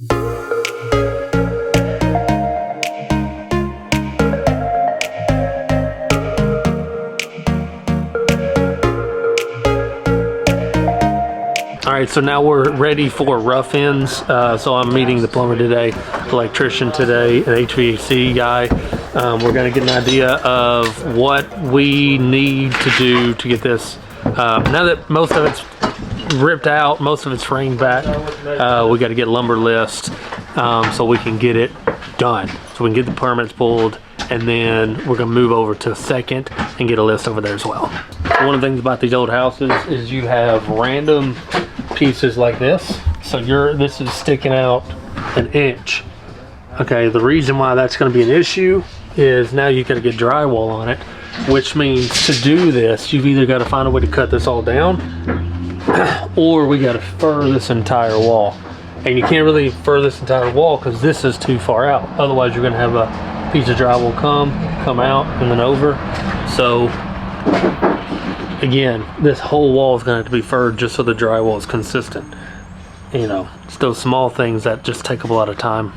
All right, so now we're ready for rough ends. So I'm meeting the plumber today, electrician today, an HVAC guy. We're gonna get an idea of what we need to do to get this. Now that most of it's ripped out, most of it's framed back, we gotta get lumber list so we can get it done. So we can get the permits pulled, and then we're gonna move over to second and get a list over there as well. One of the things about these old houses is you have random pieces like this. So this is sticking out an inch. Okay, the reason why that's going to be an issue is now you got to get drywall on it, which means to do this, you've either got to find a way to cut this all down, or we got to fur this entire wall. And you can't really fur this entire wall because this is too far out. Otherwise, you're going to have a piece of drywall come out and then over. So again, this whole wall is going to have to be furred just so the drywall is consistent. You know, it's those small things that just take up a lot of time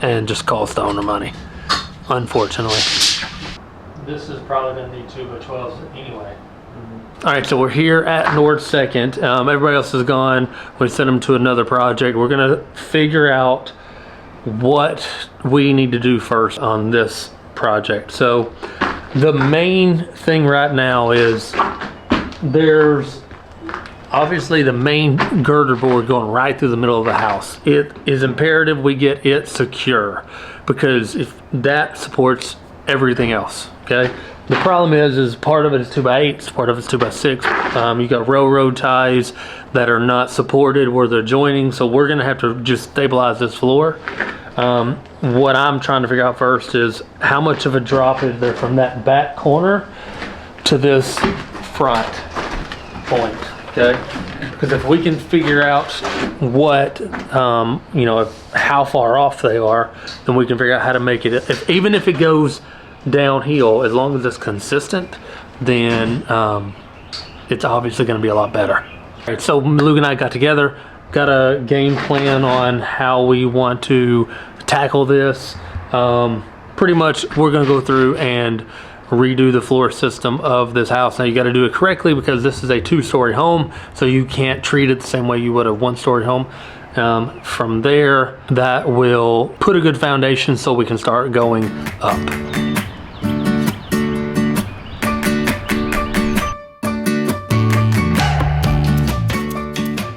and just cost the owner money, unfortunately. This is probably going to need 2x12s anyway. All right, so we're here at North 2nd. Everybody else is gone. We sent them to another project. We're going to figure out what we need to do first on this project. So the main thing right now is there's obviously the main girder board going right through the middle of the house. It is imperative we get it secure because if that supports everything else, okay? The problem is part of it is 2x8, part of it's 2x6. You got railroad ties that are not supported where they're joining, so we're gonna have to just stabilize this floor. What I'm trying to figure out first is how much of a drop is there from that back corner to this front point, okay? Because if we can figure out what, you know, how far off they are, then we can figure out how to make it, even if it goes downhill, as long as it's consistent, then it's obviously going to be a lot better. All right, so Luke and I got together, got a game plan on how we want to tackle this. Pretty much we're going to go through and redo the floor system of this house. Now you got to do it correctly because this is a 2-story home, so you can't treat it the same way you would a 1-story home. From there, that will put a good foundation so we can start going up.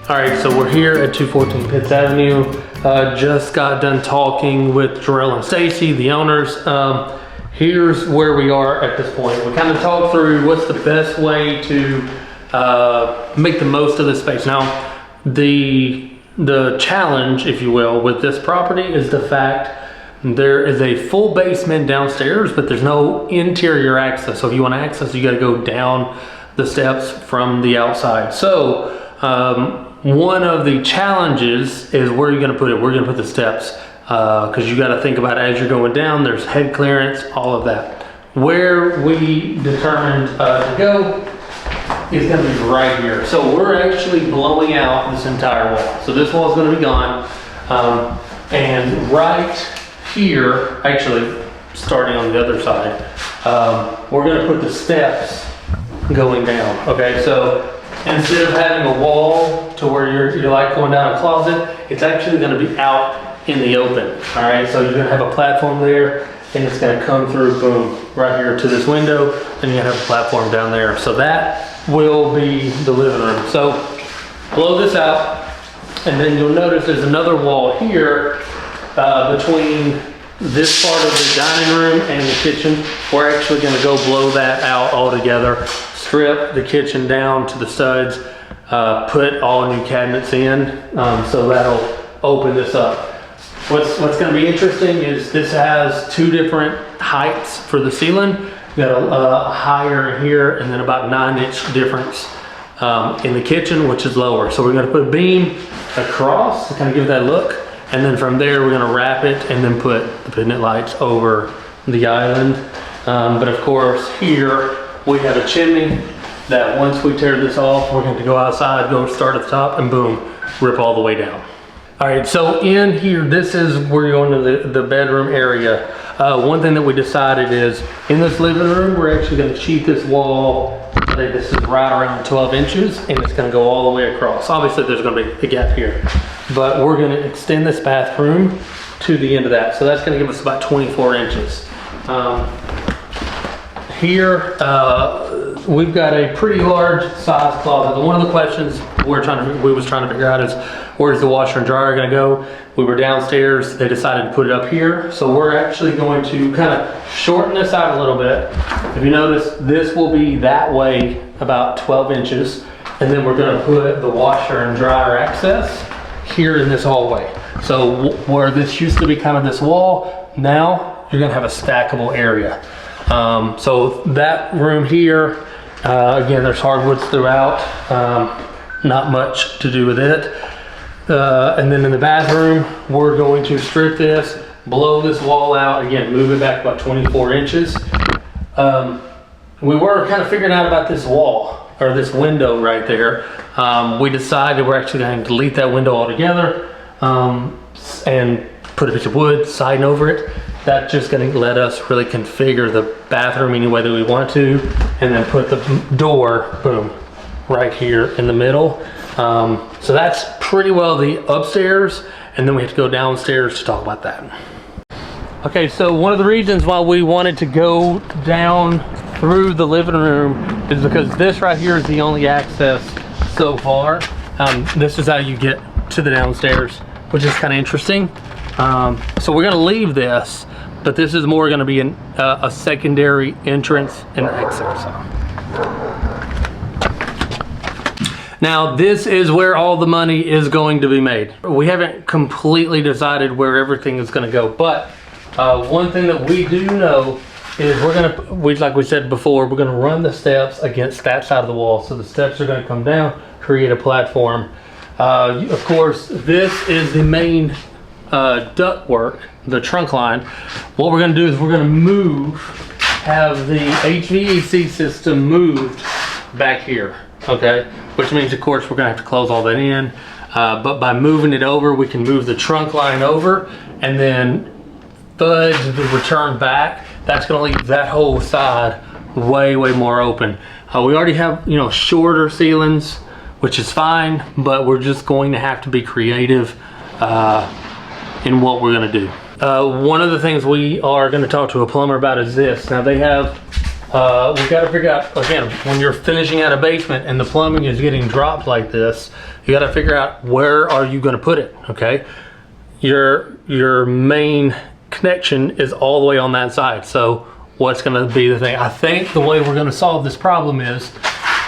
All right, so we're here at 214 Pitts Avenue. Just got done talking with Jarrell and Stacy, the owners. Here's where we are at this point. We kind of talked through what's the best way to make the most of this space. Now, the challenge, if you will, with this property is the fact there is a full basement downstairs, but there's no interior access. So if you want to access, you got to go down the steps from the outside. So one of the challenges is where you're going to put it. We're going to put the steps. Because you got to think about as you're going down, there's head clearance, all of that. Where we determined to go is going to be right here. So we're actually blowing out this entire wall. So this wall is going to be gone. And right here, actually starting on the other side, we're going to put the steps going down. Okay, so instead of having a wall to where you're like going down a closet, it's actually going to be out in the open. All right, so you're gonna have a platform there and it's gonna come through, boom, right here to this window, and you're gonna have a platform down there. So that will be the living room. So blow this out, and then you'll notice there's another wall here between this part of the dining room and the kitchen. We're actually gonna go blow that out altogether, strip the kitchen down to the studs, put all new cabinets in, so that'll open this up. What's going to be interesting is this has 2 different heights for the ceiling. You got a higher here and then about 9-inch difference in the kitchen, which is lower. So we're going to put a beam across to kind of give that look, and then from there we're going to wrap it and then put the pendant lights over the island. But of course here we have a chimney that once we tear this off, we're going to go outside, go start at the top, and boom, rip all the way down. All right, so in here, this is where you're going to the bedroom area. One thing that we decided is in this living room, we're actually going to cheat this wall. I think this is right around 12 inches and it's going to go all the way across. Obviously there's going to be a gap here, but we're going to extend this bathroom to the end of that. So that's going to give us about 24 inches. Here, we've got a pretty large size closet. One of the questions we was trying to figure out is where's the washer and dryer going to go? We were downstairs, they decided to put it up here. So we're actually going to kind of shorten this out a little bit. If you notice, this will be that way about 12 inches. And then we're going to put the washer and dryer access here in this hallway. So where this used to be kind of this wall, now you're going to have a stackable area. So that room here, again, there's hardwoods throughout, not much to do with it. And then in the bathroom, we're going to strip this, blow this wall out, again, move it back about 24 inches. We were kind of figuring out about this wall, or this window right there. We decided we're actually going to delete that window altogether, and put a piece of wood siding over it. That's just going to let us really configure the bathroom any way that we want to, and then put the door, boom, right here in the middle. So that's pretty well the upstairs, and then we have to go downstairs to talk about that. Okay, so one of the reasons why we wanted to go down through the living room is because this right here is the only access so far. This is how you get to the downstairs, which is kind of interesting. So we're gonna leave this, but this is more gonna be a secondary entrance and exit. Now this is where all the money is going to be made. We haven't completely decided where everything is gonna go, but one thing that we do know is like we said before, we're gonna run the steps against that side of the wall. So the steps are gonna come down, create a platform. Of course, this is the main duct work, the trunk line. What we're going to do is we're going to have the HVAC system moved back here, okay? Which means, of course, we're going to have to close all that in. But by moving it over, we can move the trunk line over and then fudge the return back. That's going to leave that whole side way more open. We already have, shorter ceilings, which is fine, but we're just going to have to be creative in what we're going to do. One of the things we are going to talk to a plumber about is this. Now they have, we've got to figure out, again, when you're finishing out a basement and the plumbing is getting dropped like this, you got to figure out where are you going to put it, okay? Your main connection is all the way on that side. So what's going to be the thing? I think the way we're going to solve this problem is,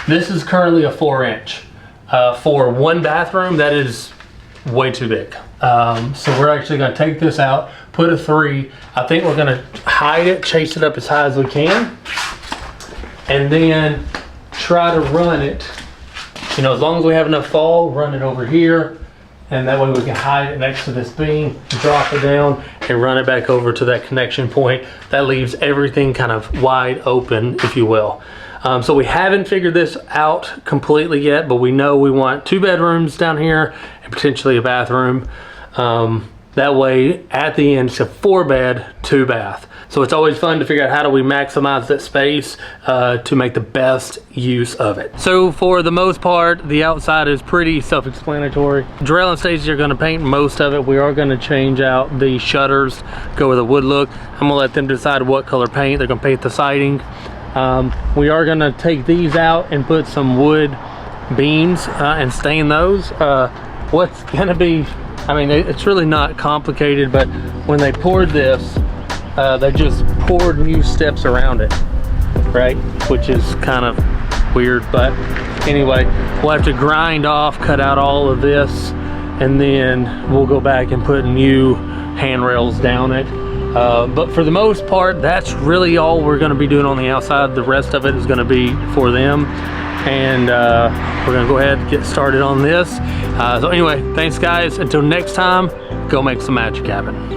this is currently a 4-inch. For one bathroom, that is way too big. So we're actually going to take this out, put a 3. I think we're going to hide it, chase it up as high as we can, and then try to run it, as long as we have enough fall, run it over here, and that way we can hide it next to this beam, drop it down, and run it back over to that connection point. That leaves everything kind of wide open, if you will. So we haven't figured this out completely yet, but we know we want 2 bedrooms down here and potentially a bathroom. That way at the end it's a 4-bed, 2-bath. So it's always fun to figure out how do we maximize that space to make the best use of it. So for the most part, the outside is pretty self-explanatory. Jarrell and Stacey are going to paint most of it. We are going to change out the shutters, go with a wood look. I'm going to let them decide what color paint. They're going to paint the siding. We are going to take these out and put some wood beams and stain those. What's going to be, it's really not complicated, but when they poured this, they just poured new steps around it, right? Which is kind of weird, but anyway, we'll have to grind off, cut out all of this, and then we'll go back and put new handrails down it. But for the most part, that's really all we're going to be doing on the outside. The rest of it is going to be for them, and we're going to go ahead and get started on this. So anyway, thanks guys. Until next time, go make some magic happen.